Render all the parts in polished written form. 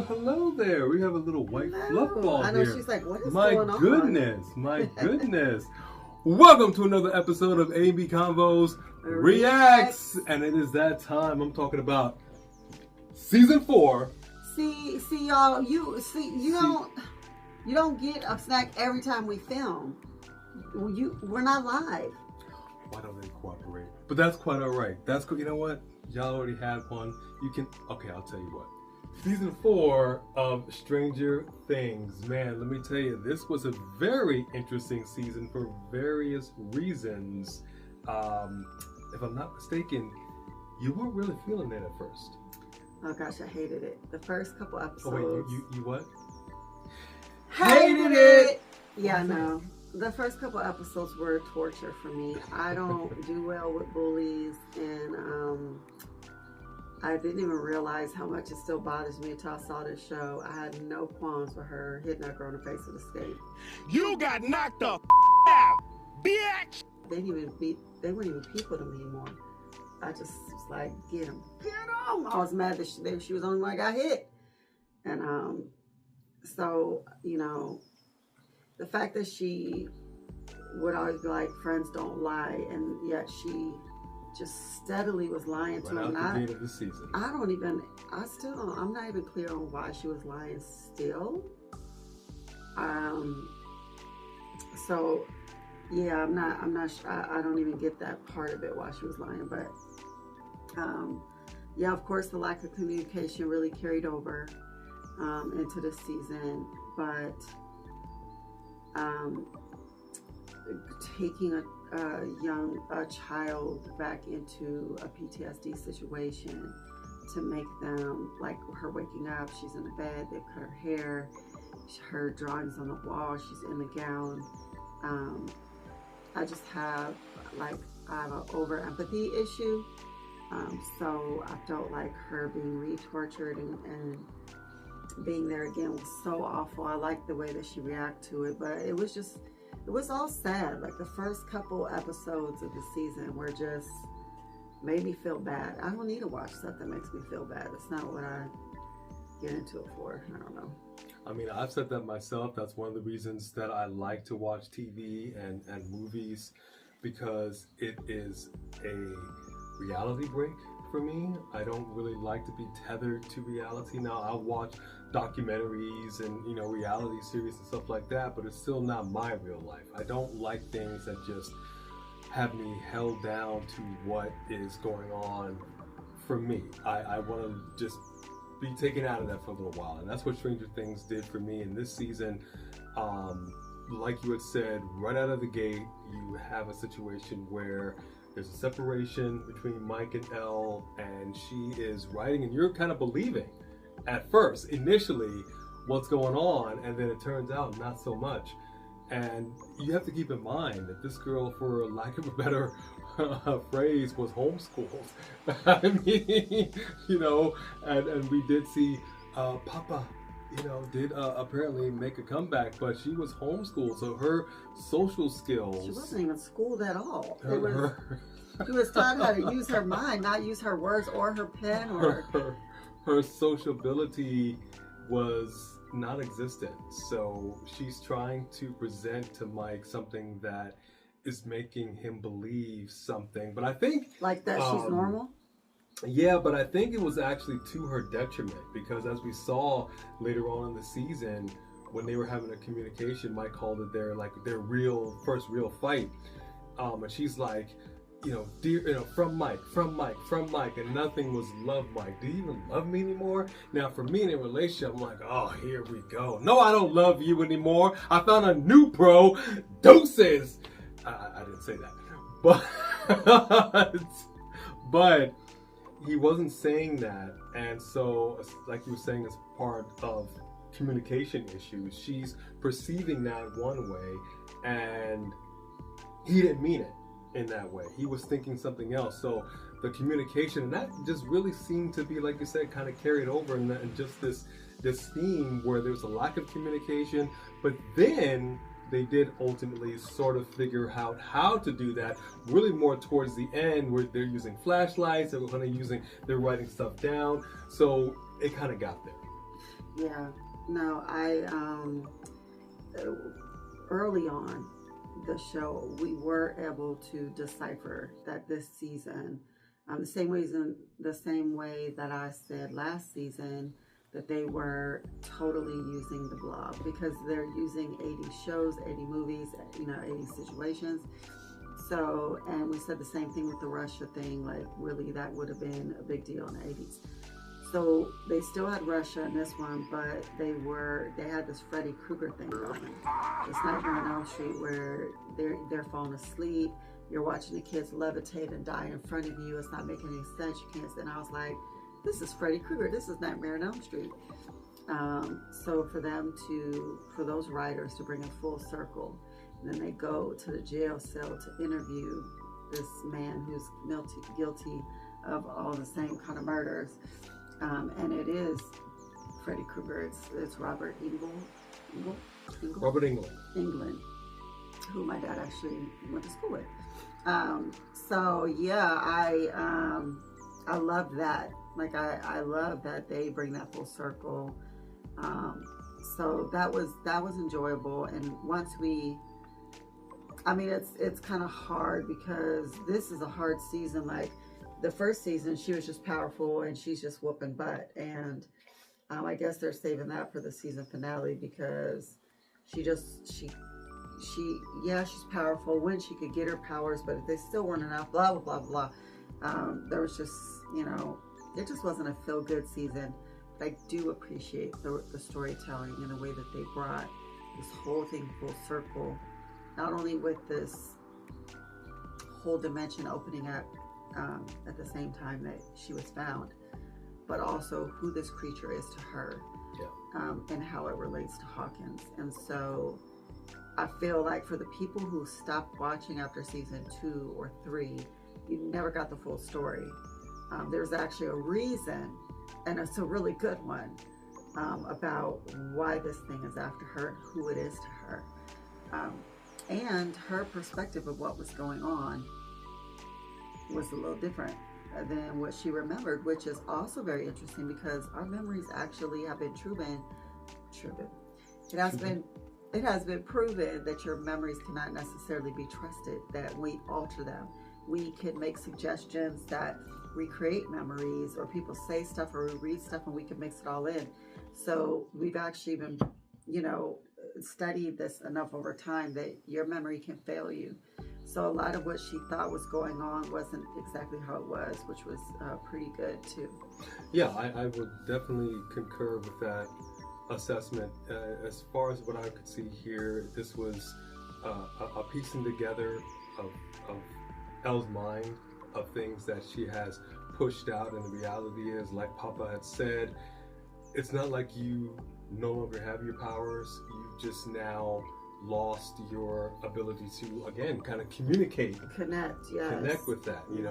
hello there. We have a little white fluff ball I know here. she's like, what is my going on? My goodness. Welcome to another episode of A&B Convos Reacts. And it is that time. I'm talking about season 4. See, y'all, you don't get a snack every time we film. We're not live. Why don't they cooperate? But that's quite all right. That's cool. You know what? Y'all already had one. Okay, I'll tell you what. Season 4 of Stranger Things. Man, let me tell you, this was a very interesting season for various reasons. If I'm not mistaken, you weren't really feeling it at first. Oh gosh, I hated it. The first couple episodes. Oh wait, you what? Hated it! Yeah, no. The first couple episodes were torture for me. I don't do well with bullies, and I didn't even realize how much it still bothers me until I saw this show. I had no qualms with her hitting that girl in the face with a skate. You got knocked the out, bitch! They weren't even people to me anymore. I just was like, get him. I was mad that she was the only one that got hit. And so, you know, the fact that she would always be like, friends don't lie, and yet she just steadily was lying to him. Right out the of the season. I'm not even clear on why she was lying still. So yeah, I'm not sure. I don't even get that part of it, why she was lying, but yeah, of course the lack of communication really carried over into this season, but taking a child back into a PTSD situation to make them, like her waking up, she's in the bed, they've cut her hair, her drawings on the wall, she's in the gown. I just have an over empathy issue. So I felt like her being re-tortured and being there again was so awful. I liked the way that she reacted to it, but it was all sad. Like the first couple episodes of the season were just made me feel bad. I don't need to watch stuff that makes me feel bad. It's not what I get into it for. I don't know. I mean, I've said that myself. That's one of the reasons that I like to watch TV and movies, because it is a reality break for me. I don't really like to be tethered to reality. Now, I'll watch documentaries and, you know, reality series and stuff like that, but it's still not my real life. I don't like things that just have me held down to what is going on for me. I want to just be taken out of that for a little while, and that's what Stranger Things did for me in this season. Like you had said, right out of the gate, you have a situation where there's a separation between Mike and Elle, and she is writing, and you're kind of believing at first, initially, what's going on, and then it turns out not so much. And you have to keep in mind that this girl, for lack of a better phrase, was homeschooled. I mean, you know, and we did see Papa, you know, did apparently make a comeback, but she was homeschooled, so her social skills... She wasn't even schooled at all. She was taught how to use her mind, not use her words or her pen. Her sociability was non-existent, so she's trying to present to Mike something that is making him believe something, but I think... Like that she's normal? Yeah, but I think it was actually to her detriment, because as we saw later on in the season, when they were having a communication, Mike called it their first real fight, and she's like, you know, dear, you know, from Mike, and nothing was love, Mike. Do you even love me anymore? Now, for me in a relationship, I'm like, oh, here we go. No, I don't love you anymore. I found a new pro. Doses. I didn't say that, but he wasn't saying that, and so, like you were saying, as part of communication issues, she's perceiving that one way, and he didn't mean it in that way. He was thinking something else. So the communication, and that just really seemed to be, like you said, kind of carried over, and just this theme where there's a lack of communication, but then they did ultimately sort of figure out how to do that, really more towards the end, where they're using flashlights, they're writing stuff down, so it kind of got there. Yeah. No, early on the show, we were able to decipher that this season, the same way that I said last season, that they were totally using the blog because they're using 80 shows, 80 movies, 80 situations. So, and we said the same thing with the Russia thing, like really that would have been a big deal in the 80s. So they still had Russia in this one, but they had this Freddy Krueger thing going. It's Nightmare on Elm Street where they're falling asleep, you're watching the kids levitate and die in front of you. It's not making any sense. You can't. And I was like, this is Freddy Krueger. This is Nightmare on Elm Street. So for those writers to bring it full circle, and then they go to the jail cell to interview this man who's guilty of all the same kind of murders. And it is Freddy Krueger. It's Robert Robert Englund, who my dad actually went to school with. So yeah, I love that. Like I love that they bring that full circle. So that was enjoyable. And once it's kind of hard because this is a hard season. Like the first season, she was just powerful and she's just whooping butt. And I guess they're saving that for the season finale because she's powerful when she could get her powers, but if they still weren't enough, blah, blah, blah, blah. There was just, it just wasn't a feel-good season. But I do appreciate the storytelling and the way that they brought this whole thing full circle, not only with this whole dimension opening up at the same time that she was found, but also who this creature is to her, and how it relates to Hawkins. And so I feel like for the people who stopped watching after season 2 or 3, you never got the full story. There's actually a reason, and it's a really good one, about why this thing is after her and who it is to her. And her perspective of what was going on was a little different than what she remembered, which is also very interesting because our memories actually have been proven. It has been proven that your memories cannot necessarily be trusted, that we alter them. We can make suggestions that recreate memories, or people say stuff or we read stuff and we can mix it all in. So we've actually been, studied this enough over time that your memory can fail you. So a lot of what she thought was going on wasn't exactly how it was, which was pretty good too. Yeah, I would definitely concur with that assessment. As far as what I could see here, this was a piecing together of Elle's mind, of things that she has pushed out, and the reality is, like Papa had said, it's not like you no longer have your powers. You've just now lost your ability to, again, kind of communicate, connect with that, and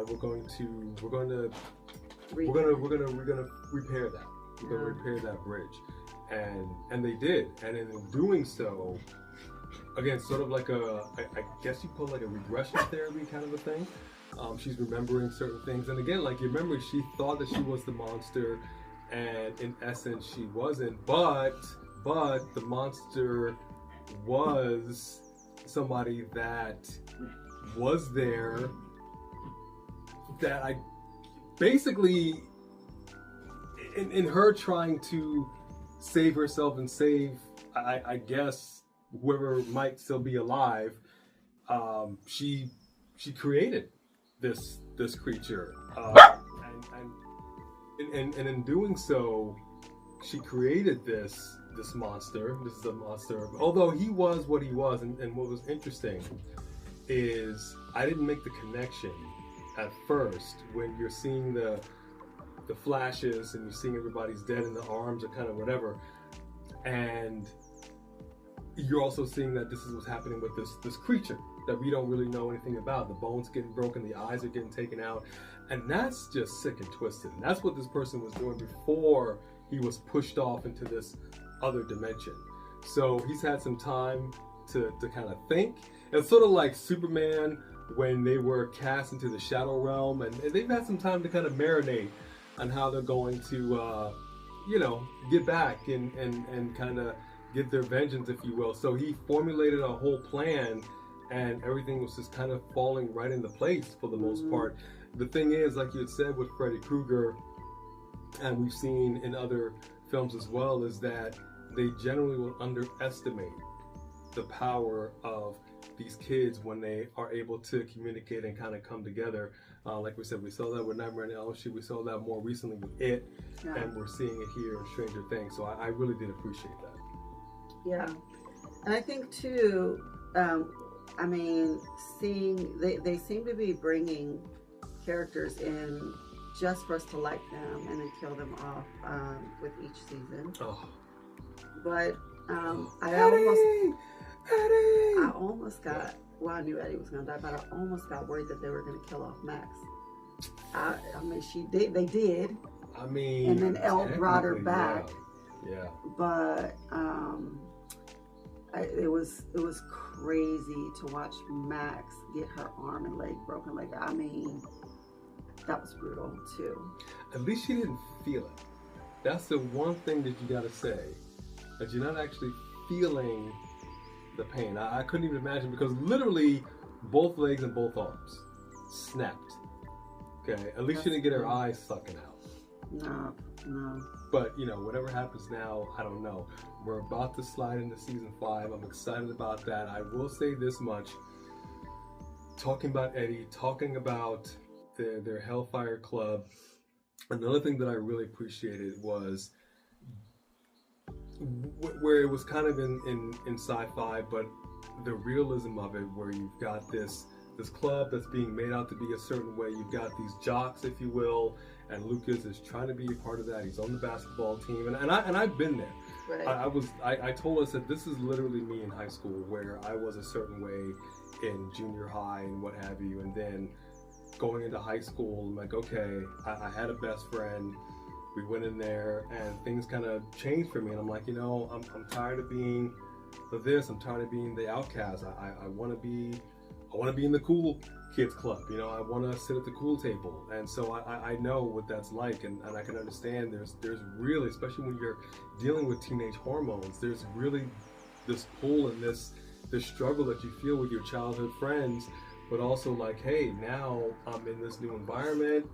we're going to repair that. We're going to repair that bridge, and they did, and in doing so, again, sort of like I guess you call it like a regression therapy kind of a thing. She's remembering certain things, and again, like your memory, she thought that she was the monster, and in essence, she wasn't. But the monster was somebody that was there. That I basically, in her trying to save herself and save, I guess, whoever might still be alive, she created this creature, and in doing so, she created this monster. This is a monster. Although he was what he was, and what was interesting is I didn't make the connection at first when you're seeing the flashes and you're seeing everybody's dead in the arms or kind of whatever, and you're also seeing that this is what's happening with this creature that we don't really know anything about. The bones getting broken, the eyes are getting taken out, and that's just sick and twisted. And that's what this person was doing before he was pushed off into this other dimension. So he's had some time to kind of think. It's sort of like Superman when they were cast into the Shadow Realm, and they've had some time to kind of marinate on how they're going to get back and kind of get their vengeance, if you will. So he formulated a whole plan, and everything was just kind of falling right into place for the most part. The thing is, like you had said with Freddy Krueger, and we've seen in other films as well, is that they generally will underestimate the power of these kids when they are able to communicate and kind of come together. Like we said, we saw that with Nightmare on Elm Street. We saw that more recently with It, and we're seeing it here in Stranger Things. So I really did appreciate that. Yeah, and I think too, seeing they seem to be bringing characters in just for us to like them and then kill them off with each season. Oh. But Eddie! I almost got, well, I knew Eddie was going to die, but I almost got worried that they were going to kill off Max. They did. And then Elle brought her back. Yeah. But it was crazy to watch Max get her arm and leg broken. Like, that was brutal too. At least she didn't feel it. That's the one thing that you got to say, that you're not actually feeling the pain. I couldn't even imagine, because literally both legs and both arms snapped. Okay, at least she didn't get her eyes sucking out. No. But whatever happens now, I don't know. We're about to slide into season 5. I'm excited about that. I will say this much: talking about Eddie, talking about their Hellfire Club. Another thing that I really appreciated was where it was kind of in sci-fi, but the realism of it, where you've got this club that's being made out to be a certain way. You've got these jocks, if you will, and Lucas is trying to be a part of that. He's on the basketball team, and I've been there. Right. I told us that this is literally me in high school, where I was a certain way in junior high and what have you, and then going into high school, I'm like, okay, I had a best friend. We went in there and things kind of changed for me, and I'm like, I'm tired of being this. I'm tired of being the outcast. I want to be in the cool kids club. I want to sit at the cool table, and so I know what that's like, and I can understand. There's really, especially when you're dealing with teenage hormones, there's really this pull and this struggle that you feel with your childhood friends, but also like, hey, now I'm in this new environment.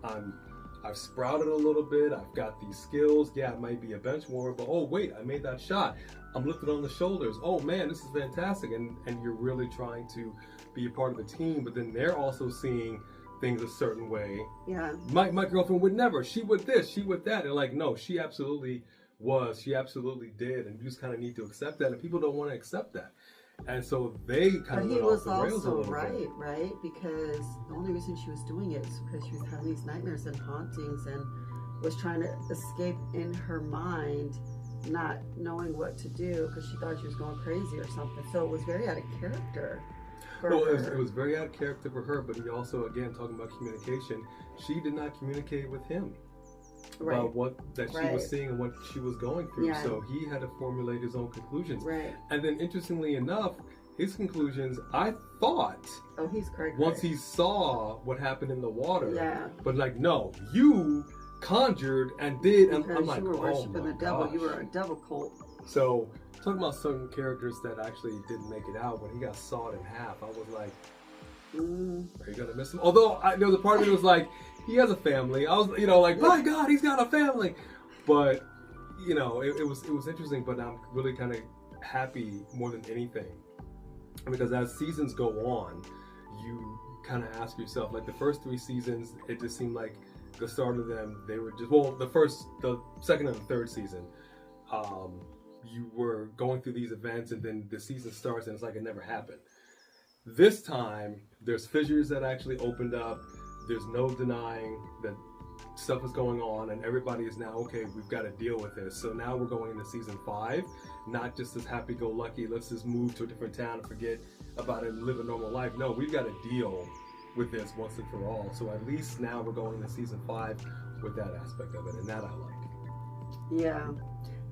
I've sprouted a little bit. I've got these skills. Yeah, it might be a bench warmer, but oh wait, I made that shot. I'm lifted on the shoulders. Oh man, this is fantastic. And you're really trying to be a part of the team, but then they're also seeing things a certain way. Yeah. My girlfriend would never. She would this, she would that. And like, no, she absolutely was. She absolutely did. And you just kind of need to accept that. And people don't want to accept that. And so they kind of went off the rails a little bit. But he was also right? Because the only reason she was doing it is because she was having these nightmares and hauntings and was trying to escape in her mind, not knowing what to do because she thought she was going crazy or something. So it was very out of character for her. It was very out of character for her, but he also, again, talking about communication, she did not communicate with him about what she was seeing and what she was going through. Yeah. So he had to formulate his own conclusions. Right. And then, interestingly enough, his conclusions, I thought, he's crazy. Once he saw what happened in the water. Yeah. But like, no, you conjured and did, and I'm like, you were worshiping the devil. Gosh. You were a devil cult. So talking about certain characters that actually didn't make it out, when he got sawed in half, I was like, are you gonna miss him? Although there was a part of me that was like, he has a family. I was, like, my God, he's got a family. But it was interesting. But I'm really kind of happy more than anything, because as seasons go on, you kind of ask yourself, like the first 3 seasons, it just seemed like the start of them, they were just, the second and the third season, you were going through these events, and then the season starts and it's like it never happened. This time, there's fissures that actually opened up. There's no denying that stuff is going on, and everybody is now, okay, we've got to deal with this. So now we're going into season 5, not just this happy-go-lucky, let's just move to a different town and forget about it and live a normal life. No, we've got to deal with this once and for all. So at least now we're going into season 5 with that aspect of it, and that I like. Yeah.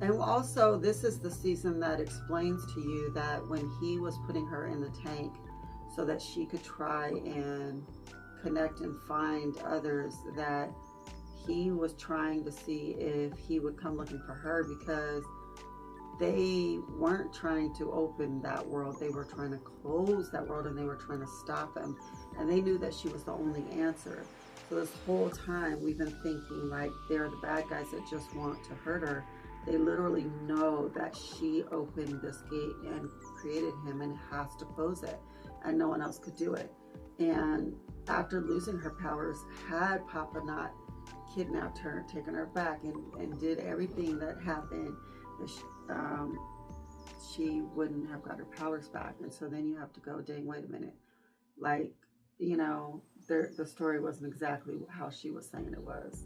And also, this is the season that explains to you that when he was putting her in the tank so that she could try and connect and find others, that he was trying to see if he would come looking for her, because they weren't trying to open that world. They were trying to close that world, and they were trying to stop him. And they knew that she was the only answer. So this whole time we've been thinking like they're the bad guys that just want to hurt her. They literally know that she opened this gate and created him and has to close it, and no one else could do it. And after losing her powers, had Papa not kidnapped her, taken her back, and did everything that happened, she wouldn't have got her powers back. And so then you have to go, dang, wait a minute. Like, you know, the story wasn't exactly how she was saying it was.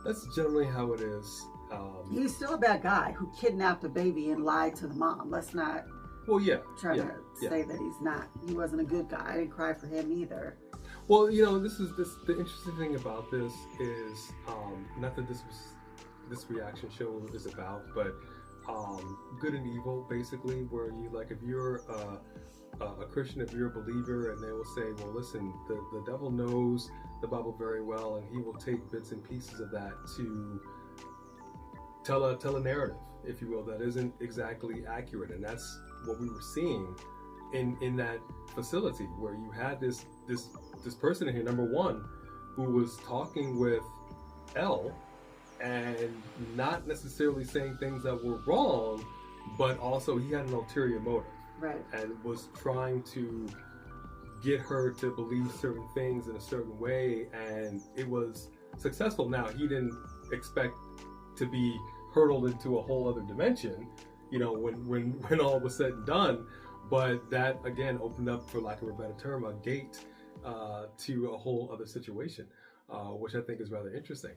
That's generally how it is. He's still a bad guy who kidnapped a baby and lied to the mom. Let's not try to say that he's not. He wasn't a good guy. I didn't cry for him either. Well, you know, the interesting thing about this is, not that this reaction show is about, but good and evil, basically, where you, like, if you're a Christian, if you're a believer, and they will say, well, listen, the devil knows the Bible very well, and he will take bits and pieces of that to tell a narrative, if you will, that isn't exactly accurate. And that's what we were seeing in that facility, where you had this person in here, number one, who was talking with Elle and not necessarily saying things that were wrong, but also he had an ulterior motive. Right. And was trying to get her to believe certain things in a certain way, and it was successful. Now, he didn't expect to be hurtled into a whole other dimension, you know, when all was said and done, but that again opened up, for lack of a better term, a gate to a whole other situation, which I think is rather interesting.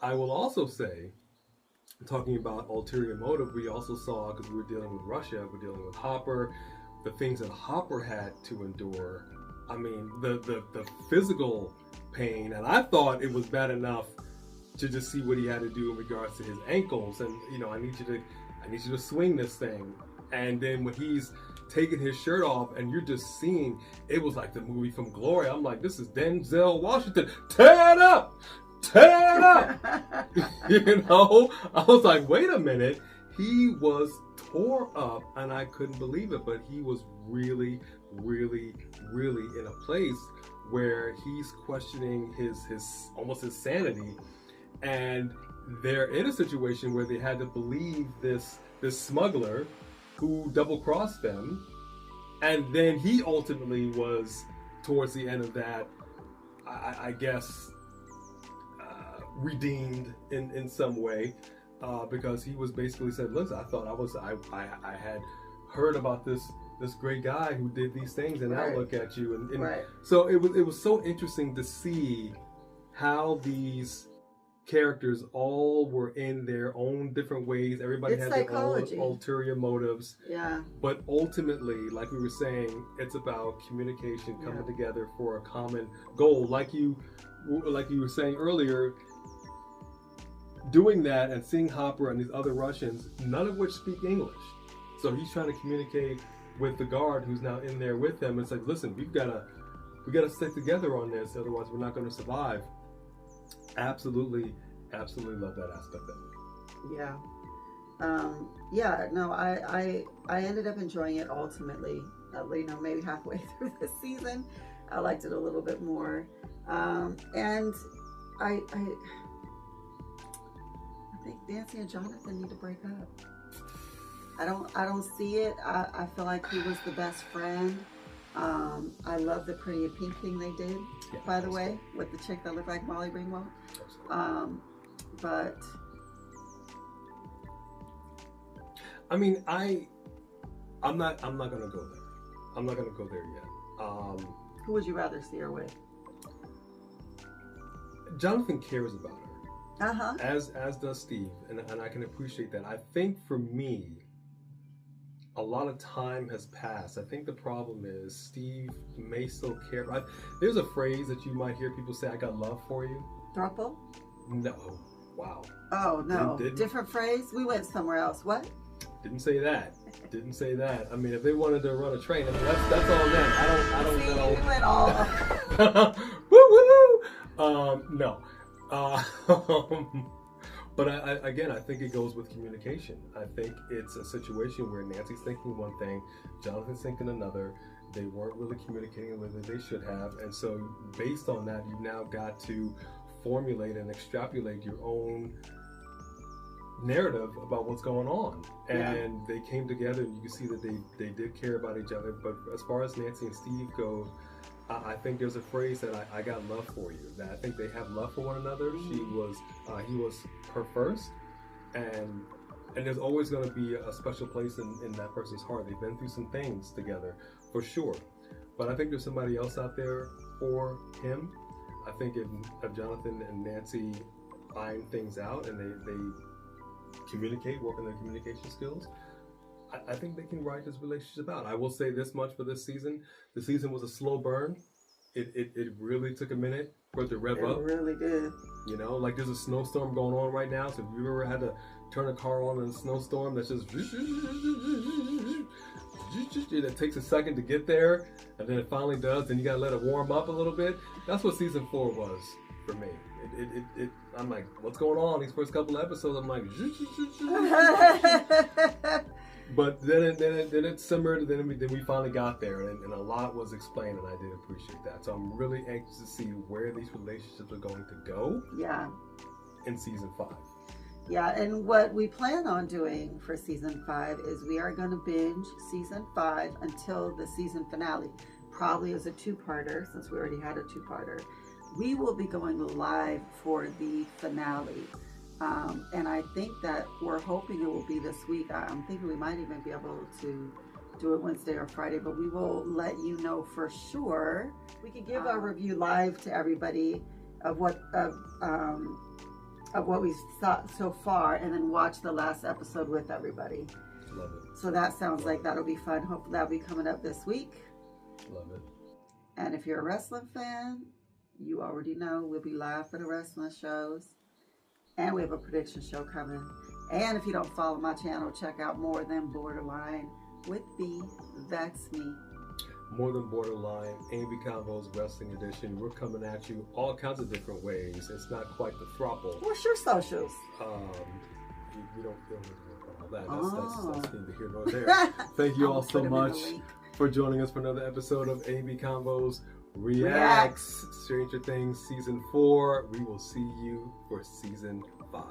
I will also say, talking about ulterior motive, we also saw, because we were dealing with Russia, we're dealing with Hopper, the things that Hopper had to endure. I mean, the physical pain, and I thought it was bad enough to just see what he had to do in regards to his ankles, and you know, I need you to swing this thing, and then when he's taking his shirt off, and you're just seeing, it was like the movie from Glory. I'm like, this is Denzel Washington. Tear it up! Tear it up! You know, I was like, wait a minute. He was tore up, and I couldn't believe it, but he was really, really, really in a place where he's questioning his almost his sanity, and they're in a situation where they had to believe this smuggler who double-crossed them, and then he ultimately was, towards the end of that, I guess, redeemed in some way, because he was basically said, listen, I thought I had heard about this great guy who did these things, and now look at you. And right. So it was so interesting to see how these characters all were in their own different ways. Everybody had their own ulterior motives. Yeah. But ultimately, like we were saying, it's about communication, coming together for a common goal. Like you were saying earlier, doing that and seeing Hopper and these other Russians, none of which speak English. So he's trying to communicate with the guard who's now in there with them. It's like, listen, we gotta stick together on this, otherwise we're not going to survive. Absolutely love that aspect of it. Yeah. No, I ended up enjoying it ultimately. You know, maybe halfway through the season, I liked it a little bit more. And I think Nancy and Jonathan need to break up. I don't see it. I feel like he was the best friend. I love the Pretty in Pink thing they did, by the way, with the chick that looked like Molly Ringwald. But I mean, I'm not gonna go there. I'm not gonna go there yet. Who would you rather see her with? Jonathan cares about her. As does Steve, and I can appreciate that. I think for me, a lot of time has passed. I think the problem is Steve may still care. There's a phrase that you might hear people say, I got love for you. Throuple? No. Wow. Oh, no. Different phrase? We went somewhere else. What? Didn't say that. Didn't say that. I mean, if they wanted to run a train, I mean, that's all them. I don't know. We went all. Woo woo! No. But I think it goes with communication. I think it's a situation where Nancy's thinking one thing, Jonathan's thinking another. They weren't really communicating with it they should have, and so based on that, you've now got to formulate and extrapolate your own narrative about what's going on. And they came together, and you can see that they did care about each other. But as far as Nancy and Steve go, I think there's a phrase that I got love for you. That I think they have love for one another. He was her first, and there's always going to be a special place in that person's heart. They've been through some things together, for sure. But I think there's somebody else out there for him. I think if Jonathan and Nancy find things out and they communicate, work on their communication skills, I think they can ride this relationship out. I will say this much for this season. The season was a slow burn. It really took a minute for it to rev up. It really did. You know, like there's a snowstorm going on right now. So if you've ever had to turn a car on in a snowstorm, that's just... It takes a second to get there, and then it finally does. Then you gotta let it warm up a little bit. That's what season 4 was for me. I'm like, what's going on? These first couple of episodes, I'm like, but then it simmered. Then we finally got there, and a lot was explained, and I did appreciate that. So I'm really anxious to see where these relationships are going to go. Yeah. In season 5. Yeah, and what we plan on doing for season 5 is we are going to binge season 5 until the season finale. Probably as a 2-parter, since we already had a 2-parter. We will be going live for the finale. And I think that we're hoping it will be this week. I'm thinking we might even be able to do it Wednesday or Friday, but we will let you know for sure. We can give a review live to everybody of what we saw so far, and then watch the last episode with everybody. Love it. So that sounds like that'll be fun. Hopefully that'll be coming up this week. Love it. And if you're a wrestling fan, you already know we'll be live for the wrestling shows. And we have a prediction show coming. And if you don't follow my channel, check out More Than Borderline with B. That's me. More Than Borderline, A&B Convos Wrestling Edition. We're coming at you all kinds of different ways. It's not quite the throttle. What's your socials? You don't need to work on all that. That's neither here nor there. Thank you all so much for joining us for another episode of A&B Convos Reacts Stranger Things Season 4. We will see you for Season 5.